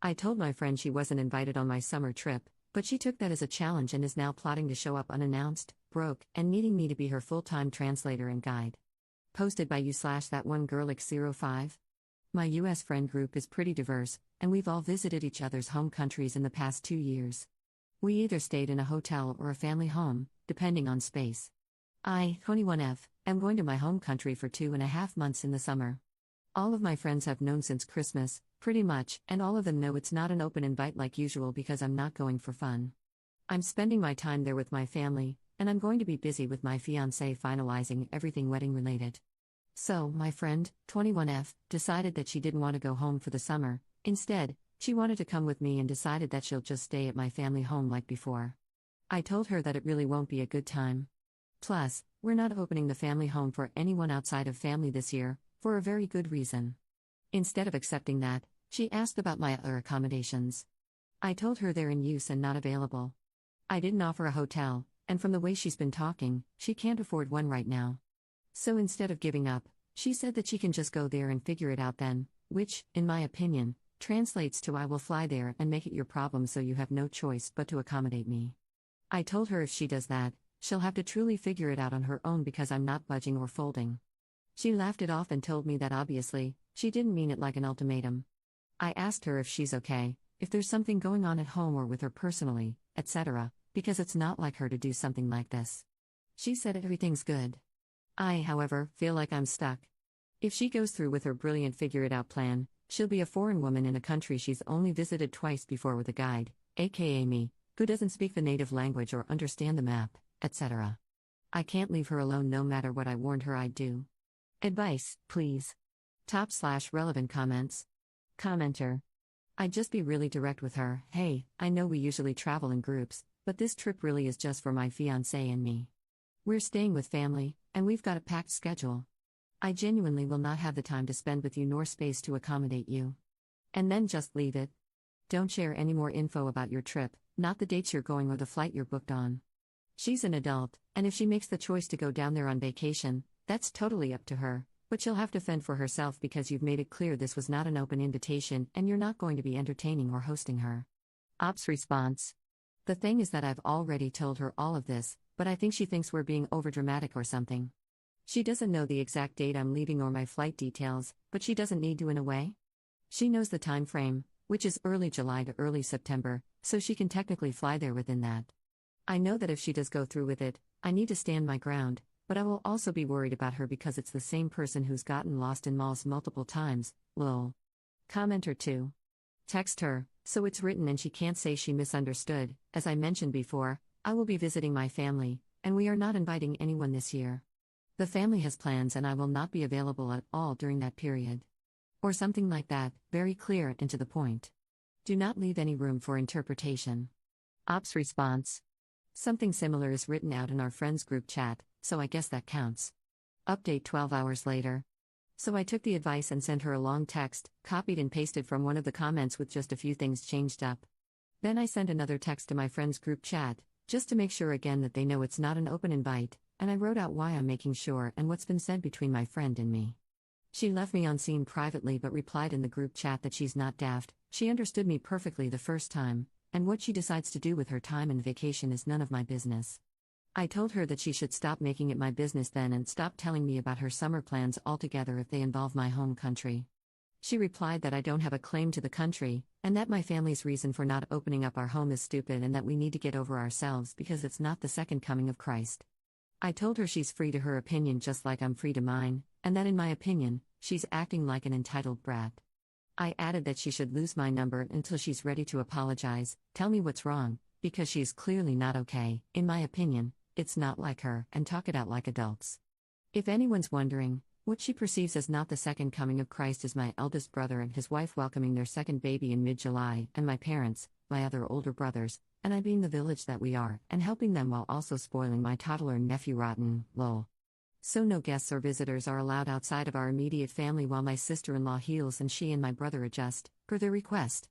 I told my friend she wasn't invited on my summer trip, but she took that as a challenge and is now plotting to show up unannounced, broke, and needing me to be her full-time translator and guide. Posted by you/that one girl X05. My US friend group is pretty diverse, and we've all visited each other's home countries in the past 2 years. We either stayed in a hotel or a family home, depending on space. I, 21F, am going to my home country for 2.5 months in the summer. All of my friends have known since Christmas, pretty much, and all of them know it's not an open invite like usual because I'm not going for fun. I'm spending my time there with my family, and I'm going to be busy with my fiancé finalizing everything wedding related. So, my friend, 21F, decided that she didn't want to go home for the summer. Instead, she wanted to come with me and decided that she'll just stay at my family home like before. I told her that it really won't be a good time. Plus, we're not opening the family home for anyone outside of family this year, for a very good reason. Instead of accepting that, she asked about my other accommodations. I told her they're in use and not available. I didn't offer a hotel, and from the way she's been talking, she can't afford one right now. So instead of giving up, she said that she can just go there and figure it out then, which, in my opinion, translates to I will fly there and make it your problem so you have no choice but to accommodate me. I told her if she does that, she'll have to truly figure it out on her own because I'm not budging or folding. She laughed it off and told me that obviously, she didn't mean it like an ultimatum. I asked her if she's okay, if there's something going on at home or with her personally, etc., because it's not like her to do something like this. She said everything's good. I, however, feel like I'm stuck. If she goes through with her brilliant figure-it-out plan, she'll be a foreign woman in a country she's only visited twice before with a guide, aka me, who doesn't speak the native language or understand the map, etc. I can't leave her alone no matter what I warned her I'd do. Advice, please. Top/relevant comments. Commenter. I'd just be really direct with her. Hey, I know we usually travel in groups, but this trip really is just for my fiancé and me. We're staying with family, and we've got a packed schedule. I genuinely will not have the time to spend with you nor space to accommodate you. And then just leave it. Don't share any more info about your trip, not the dates you're going or the flight you're booked on. She's an adult, and if she makes the choice to go down there on vacation, that's totally up to her, but she'll have to fend for herself because you've made it clear this was not an open invitation and you're not going to be entertaining or hosting her. Ops response. The thing is that I've already told her all of this, but I think she thinks we're being overdramatic or something. She doesn't know the exact date I'm leaving or my flight details, but she doesn't need to in a way. She knows the time frame, which is early July to early September, so she can technically fly there within that. I know that if she does go through with it, I need to stand my ground, but I will also be worried about her because it's the same person who's gotten lost in malls multiple times, lol. Commenter 2. Text her, so it's written and she can't say she misunderstood. As I mentioned before, I will be visiting my family, and we are not inviting anyone this year. The family has plans and I will not be available at all during that period. Or something like that, very clear and to the point. Do not leave any room for interpretation. Ops response. Something similar is written out in our friends group chat, so I guess that counts. Update 12 hours later. So I took the advice and sent her a long text, copied and pasted from one of the comments with just a few things changed up. Then I sent another text to my friends group chat, just to make sure again that they know it's not an open invite, and I wrote out why I'm making sure and what's been said between my friend and me. She left me on scene privately but replied in the group chat that she's not daft, she understood me perfectly the first time, and what she decides to do with her time and vacation is none of my business. I told her that she should stop making it my business then and stop telling me about her summer plans altogether if they involve my home country. She replied that I don't have a claim to the country, and that my family's reason for not opening up our home is stupid and that we need to get over ourselves because it's not the second coming of Christ. I told her she's free to her opinion just like I'm free to mine, and that in my opinion, she's acting like an entitled brat. I added that she should lose my number until she's ready to apologize, tell me what's wrong, because she is clearly not okay, in my opinion, it's not like her, and talk it out like adults. If anyone's wondering, what she perceives as not the second coming of Christ is my eldest brother and his wife welcoming their second baby in mid-July, and my parents, my other older brothers, and I being the village that we are, and helping them while also spoiling my toddler nephew rotten, lol. So no guests or visitors are allowed outside of our immediate family while my sister-in-law heals and she and my brother adjust, per their request.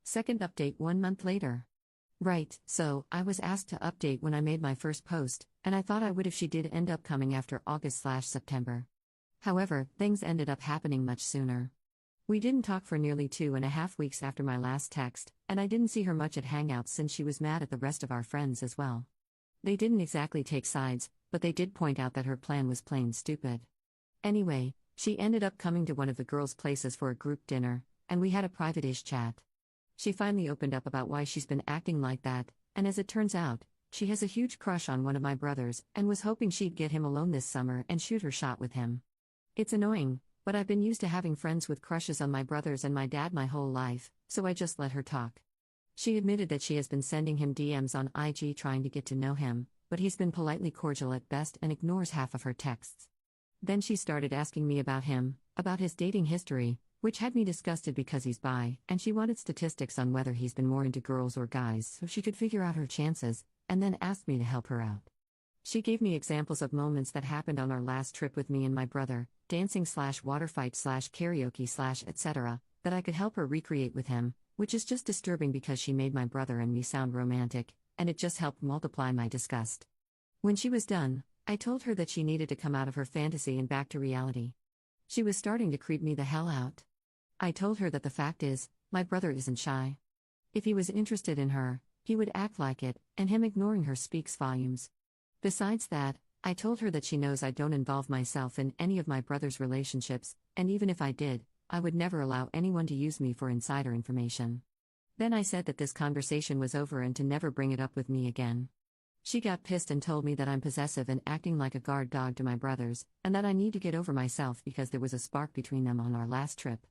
Second update 1 month later. Right, so, I was asked to update when I made my first post, and I thought I would if she did end up coming after August/September. However, things ended up happening much sooner. We didn't talk for nearly 2.5 weeks after my last text, and I didn't see her much at Hangouts since she was mad at the rest of our friends as well. They didn't exactly take sides, but they did point out that her plan was plain stupid. Anyway, she ended up coming to one of the girls' places for a group dinner, and we had a private-ish chat. She finally opened up about why she's been acting like that, and as it turns out, she has a huge crush on one of my brothers and was hoping she'd get him alone this summer and shoot her shot with him. It's annoying, but I've been used to having friends with crushes on my brothers and my dad my whole life, so I just let her talk. She admitted that she has been sending him DMs on IG trying to get to know him, but he's been politely cordial at best and ignores half of her texts. Then she started asking me about him, about his dating history, which had me disgusted because he's bi, and she wanted statistics on whether he's been more into girls or guys so she could figure out her chances, and then asked me to help her out. She gave me examples of moments that happened on our last trip with me and my brother, dancing/water fight/karaoke/etc., that I could help her recreate with him, which is just disturbing because she made my brother and me sound romantic, and it just helped multiply my disgust. When she was done, I told her that she needed to come out of her fantasy and back to reality. She was starting to creep me the hell out. I told her that the fact is, my brother isn't shy. If he was interested in her, he would act like it, and him ignoring her speaks volumes. Besides that, I told her that she knows I don't involve myself in any of my brother's relationships, and even if I did, I would never allow anyone to use me for insider information. Then I said that this conversation was over and to never bring it up with me again. She got pissed and told me that I'm possessive and acting like a guard dog to my brothers, and that I need to get over myself because there was a spark between them on our last trip.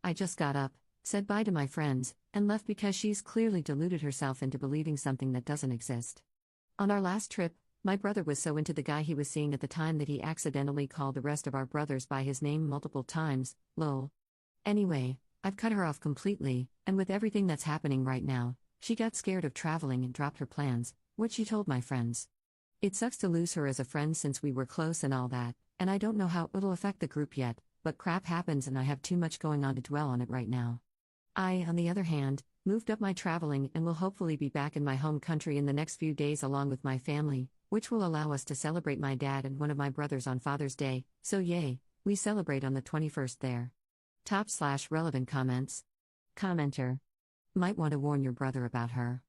I just got up, said bye to my friends, and left because she's clearly deluded herself into believing something that doesn't exist. On our last trip, my brother was so into the guy he was seeing at the time that he accidentally called the rest of our brothers by his name multiple times, lol. Anyway, I've cut her off completely, and with everything that's happening right now, she got scared of traveling and dropped her plans, what she told my friends. It sucks to lose her as a friend since we were close and all that, and I don't know how it'll affect the group yet, but crap happens and I have too much going on to dwell on it right now. I, on the other hand, moved up my traveling and will hopefully be back in my home country in the next few days along with my family, which will allow us to celebrate my dad and one of my brothers on Father's Day, so yay, we celebrate on the 21st there. Top/relevant comments. Commenter. Might want to warn your brother about her.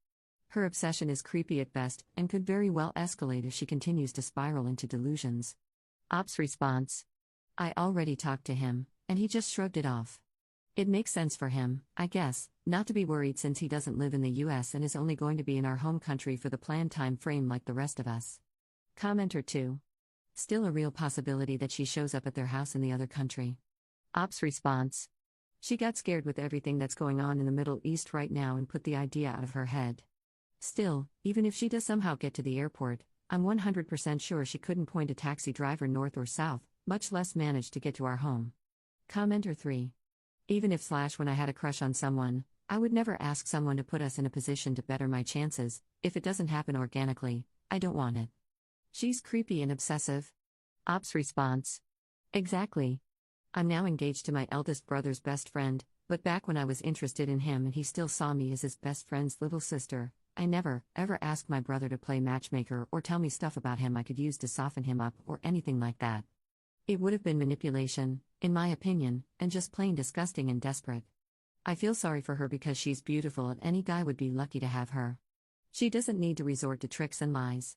Her obsession is creepy at best and could very well escalate if she continues to spiral into delusions. Ops response. I already talked to him, and he just shrugged it off. It makes sense for him, I guess, not to be worried since he doesn't live in the US and is only going to be in our home country for the planned time frame like the rest of us. Commenter 2. Still a real possibility that she shows up at their house in the other country. Ops response. She got scared with everything that's going on in the Middle East right now and put the idea out of her head. Still, even if she does somehow get to the airport, I'm 100% sure she couldn't point a taxi driver north or south, much less manage to get to our home. Commenter 3. Even if when I had a crush on someone, I would never ask someone to put us in a position to better my chances. If it doesn't happen organically, I don't want it. She's creepy and obsessive. Ops response. Exactly. I'm now engaged to my eldest brother's best friend, but back when I was interested in him and he still saw me as his best friend's little sister, I never, ever asked my brother to play matchmaker or tell me stuff about him I could use to soften him up or anything like that. It would have been manipulation, in my opinion, and just plain disgusting and desperate. I feel sorry for her because she's beautiful and any guy would be lucky to have her. She doesn't need to resort to tricks and lies.